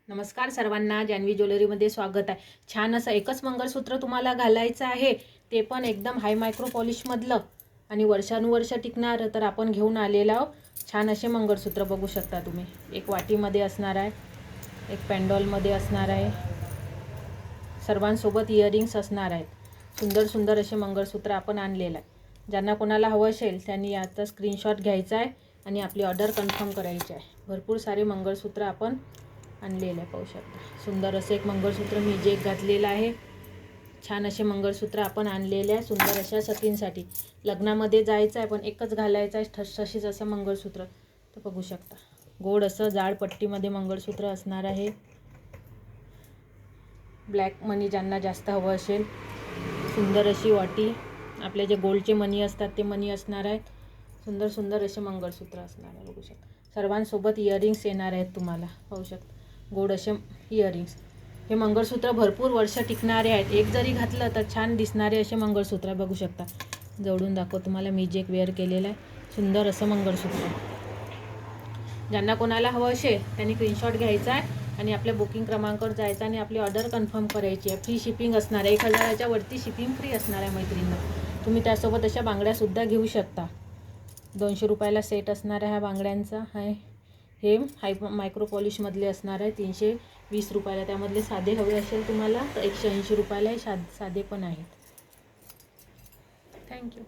नमस्कार सर्वांना, जान्हवी ज्वेलरीमध्ये स्वागत आहे। छान असं एकच मंगळसूत्र तुम्हाला घालायचं आहे, ते पण एकदम हाय मायक्रो पॉलिशमधलं आणि वर्षानुवर्ष टिकणार। तर आपण घेऊन आलेलो आहोत छान असे मंगळसूत्र, बघू शकता तुम्ही। एक वाटीमध्ये असणार आहे, एक पेंडॉलमध्ये असणार आहे, सर्वांसोबत इयरिंग्स असणार आहेत। सुंदर सुंदर असे मंगळसूत्र आपण आणलेलं आहे। ज्यांना कोणाला हवं असेल त्यांनी याचा स्क्रीनशॉट घ्यायचा आहे आणि आपली ऑर्डर कन्फर्म करायची आहे। भरपूर सारे मंगळसूत्र आपण आणलेलं आहे, पाहू शकता। सुंदर असे एक मंगळसूत्र मी जे घातलेलं आहे। छान असे मंगळसूत्र आपण आणलेले आहे सुंदर अशा सतींसाठी। लग्नामध्ये जायचं आहे पण एकच घालायचं आहे ठसठशीत असं मंगळसूत्र, तर बघू शकता। गोड असं जाड पट्टीमध्ये मंगळसूत्र असणार आहे। ब्लॅक मनी ज्यांना जास्त हवं असेल, सुंदर अशी वाटी, आपले जे गोल्डचे मनी असतात ते मनी असणार आहेत। सुंदर सुंदर असे मंगळसूत्र असणार आहे, बघू शकता। सर्वांसोबत इयरिंग्स येणार आहेत तुम्हाला, पाहू शकता। गोड असे इयरिंग्स, हे मंगळसूत्र भरपूर वर्ष टिकणारे आहेत। एक जरी घातलं तर छान दिसणारे असे मंगळसूत्र, बघू शकता। जवळून दाखव तुम्हाला, मी जे वेअर केलेलं आहे सुंदर असं मंगळसूत्र। ज्यांना कोणाला हवं असेल त्यांनी स्क्रीनशॉट घ्यायचा आहे आणि आपल्या बुकिंग क्रमांकावर जायचं आणि आपली ऑर्डर कन्फर्म करायची आहे। फ्री शिपिंग असणार आहे, 1000च्या वरती शिपिंग फ्री असणार आहे मैत्रिणींना। तुम्ही त्यासोबत अशा बांगड्यासुद्धा घेऊ शकता। 200 रुपयाला सेट असणार आहे ह्या बांगड्यांचा आहे। हे हाय मायक्रो पॉलिशमधले असणार आहे, 320 रुपयाला। त्यामधले साधे हवे असेल तुम्हाला तर 180 रुपयाला साधे पण आहेत। थँक्यू।